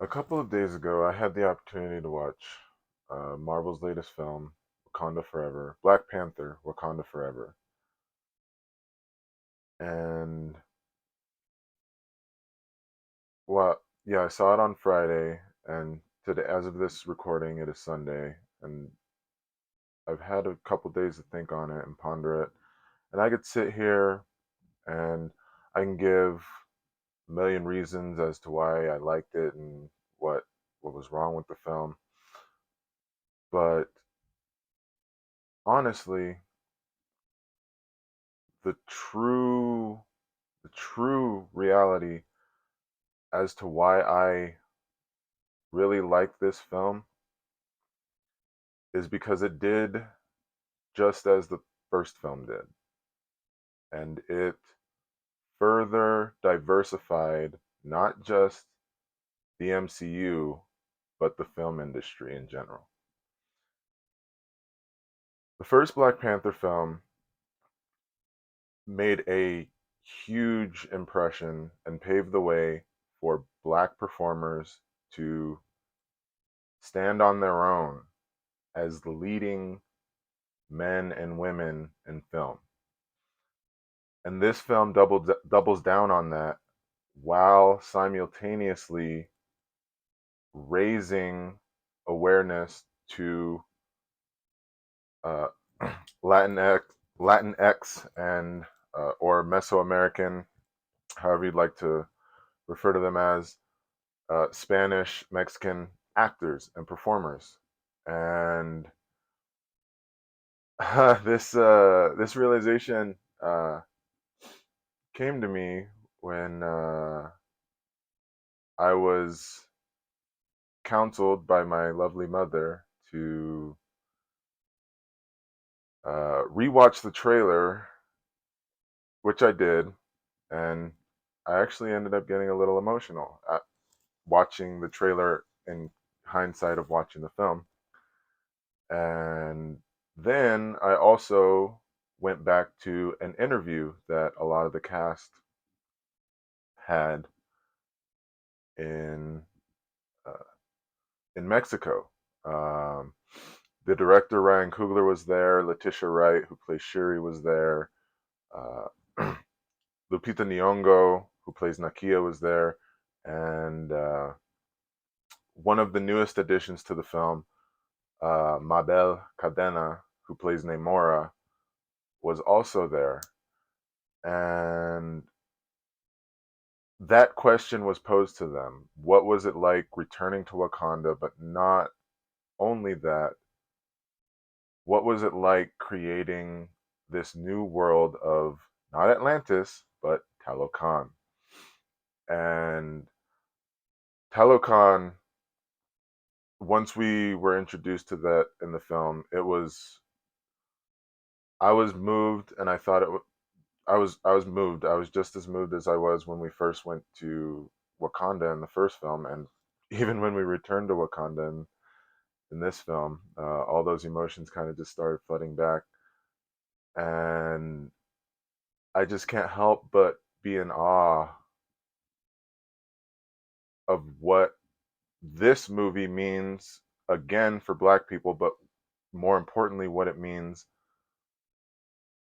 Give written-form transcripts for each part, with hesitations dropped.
A couple of days ago, I had the opportunity to watch Marvel's latest film, Wakanda Forever, Black Panther, Wakanda Forever. And, well, yeah, I saw it on Friday, and today, as of this recording, it is Sunday, and I've had a couple days to think on it and ponder it. And I could sit here and I can give a million reasons as to why I liked it and what was wrong with the film. But honestly, the true reality as to why I really like this film is because it did just as the first film did, and it further diversified not just the MCU but the film industry in general. The first Black Panther film made a huge impression and paved the way for black performers to stand on their own as the leading men and women in film. And this film doubles down on that while simultaneously raising awareness to uh, Latinx, Latinx and or Mesoamerican, however you'd like to refer to them as, Spanish, Mexican actors and performers. And this realization came to me when I was counseled by my lovely mother to rewatch the trailer, which I did, and I actually ended up getting a little emotional at watching the trailer in hindsight of watching the film. And then I also went back to an interview that a lot of the cast had in uh, in Mexico. Um, the director Ryan Coogler was there. Letitia Wright, who plays Shuri, was there. Uh, Lupita Nyong'o, who plays Nakia, was there, and one of the newest additions to the film, Mabel Cadena, who plays Namora, was also there. And that question was posed to them: what was it like returning to Wakanda? But not only that, what was it like creating this new world of not Atlantis but Talokan? And Talokan, once we were introduced to that in the film, it was I was moved, and I thought I was moved. I was just as moved as I was when we first went to Wakanda in the first film, and even when we returned to Wakanda in this film, all those emotions kind of just started flooding back, and I just can't help but be in awe of what this movie means again for Black people, but more importantly, what it means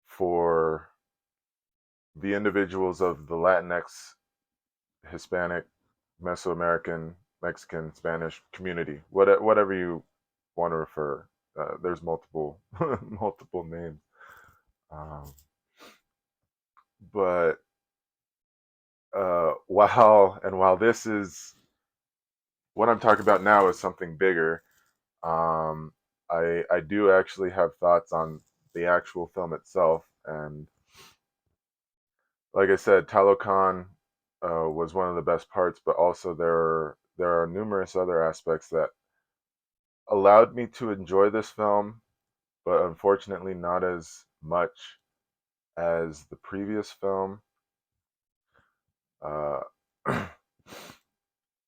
for the individuals of the Latinx, Hispanic, Mesoamerican, Mexican, Spanish community, whatever you want to refer. There's multiple multiple names, um, but while this is what I'm talking about now is something bigger, um, I do actually have thoughts on the actual film itself, and like I said, Talokan was one of the best parts, but also there are numerous other aspects that allowed me to enjoy this film, but unfortunately not as much as the previous film. Uh,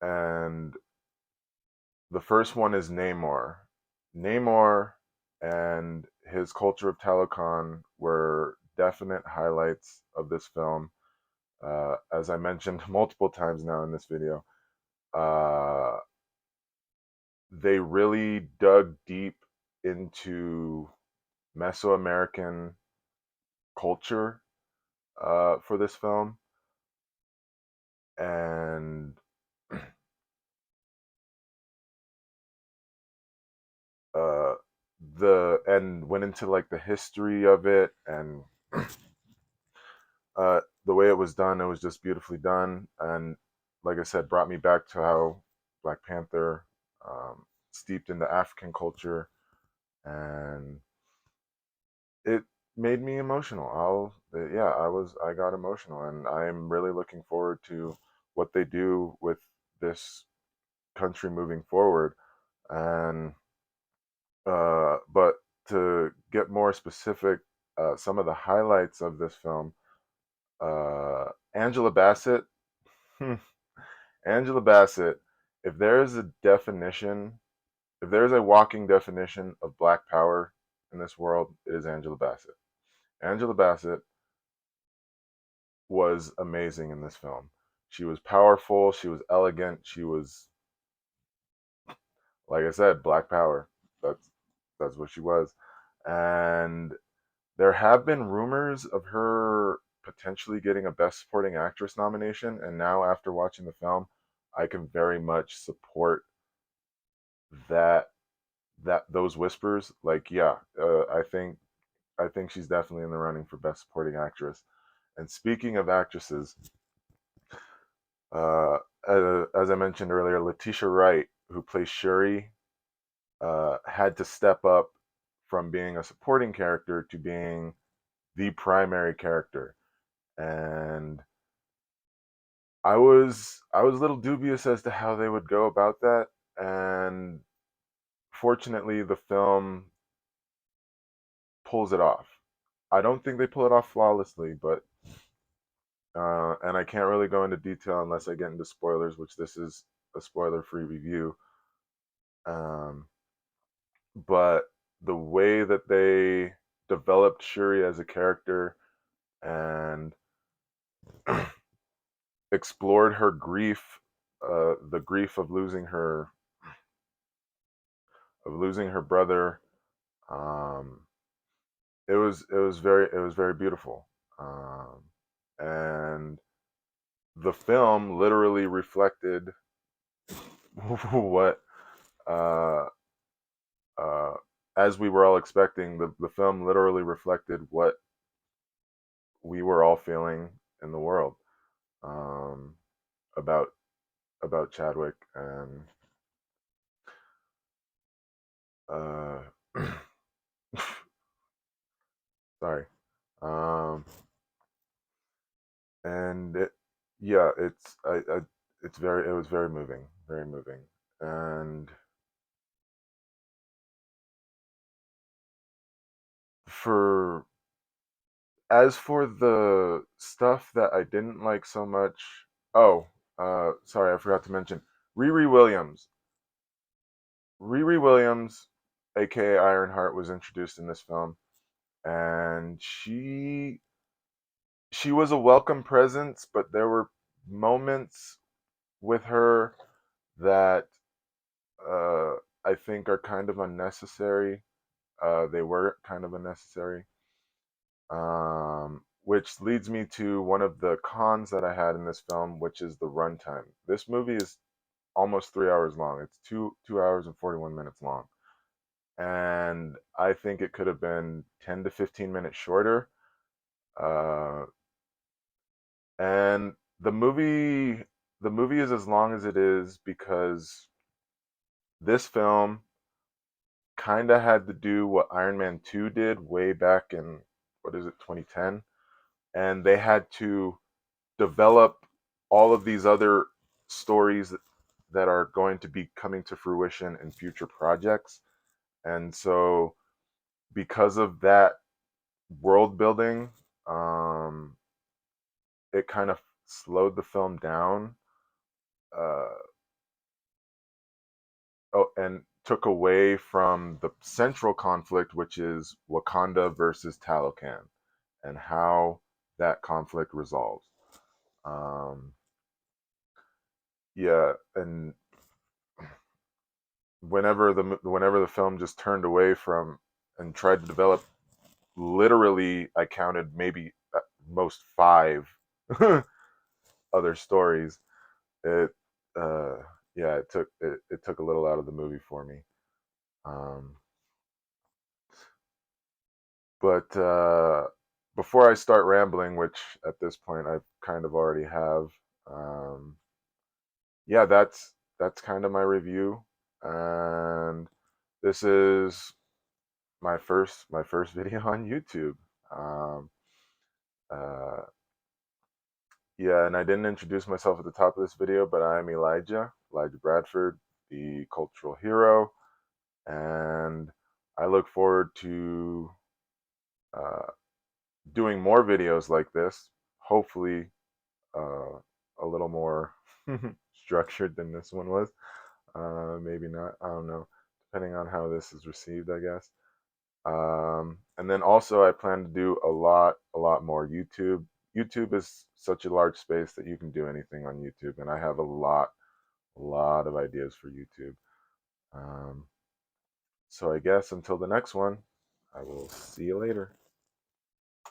and the first one is Namor. Namor and his culture of Talokan were definite highlights of this film. As I mentioned multiple times now in this video, Uh, they really dug deep into Mesoamerican culture for this film, and uh, and went into like the history of it, and the way it was done, it was just beautifully done, and like I said, brought me back to how Black Panther, steeped in the African culture, and it made me emotional. Yeah, I got emotional, and I'm really looking forward to what they do with this country moving forward. And but to get more specific, some of the highlights of this film, Angela Bassett. Hmm, Angela Bassett. If there is a definition, if there is a walking definition of Black power in this world, it is Angela Bassett. Angela Bassett was amazing in this film. She was powerful. She was elegant. She was, like I said, Black power. That's that's what she was. And there have been rumors of her potentially getting a Best Supporting Actress nomination. And now, after watching the film, I can very much support that those whispers. Like, yeah, I think she's definitely in the running for Best Supporting Actress. And speaking of actresses, uh, as I mentioned earlier, Letitia Wright, who plays Shuri, had to step up from being a supporting character to being the primary character, and I was a little dubious as to how they would go about that, and fortunately, the film pulls it off. I don't think they pull it off flawlessly, but and I can't really go into detail unless I get into spoilers, which this is a spoiler-free review. Um, but the way that they developed Shuri as a character and explored her grief, the grief of losing her brother, um, it was very beautiful, and the film literally reflected what uh, uh, as we were all expecting. The film literally reflected what we were all feeling in the world, um, about Chadwick, and uh, sorry, um, and yeah, it's it was very moving, and for as for the stuff that I didn't like so much, oh, sorry, I forgot to mention Riri Williams. Riri Williams, aka Ironheart, was introduced in this film, and she was a welcome presence, but there were moments with her that uh, I think are kind of unnecessary. They were kind of unnecessary, which leads me to one of the cons that I had in this film, which is the runtime. This movie is almost 3 hours long. It's 2 hours and 41 minutes long, and I think it could have been 10 to 15 minutes shorter. Uh, and the movie is as long as it is because this film kind of had to do what Iron Man 2 did way back in, what is it, 2010, and they had to develop all of these other stories that are going to be coming to fruition in future projects. And so because of that world building, um, it kind of slowed the film down. Uh, oh, and took away from the central conflict, which is Wakanda versus Talocan, and how that conflict resolves. Um, yeah, and whenever the film just turned away from and tried to develop, literally I counted maybe at most five other stories. It uh yeah, it took a little out of the movie for me. Um but before I start rambling, which at this point I kind of already have, um yeah, that's kind of my review. And this is my first video on YouTube. Um, uh, yeah, and I didn't introduce myself at the top of this video, but I'm Elijah Bradford, the cultural hero, and I look forward to uh, doing more videos like this. Hopefully, uh, a little more structured than this one was. Maybe not. I don't know, depending on how this is received, I guess. And then also I plan to do a lot more YouTube. YouTube is such a large space that you can do anything on YouTube, and I have a lot of ideas for YouTube. Um, so I guess until the next one, I will see you later.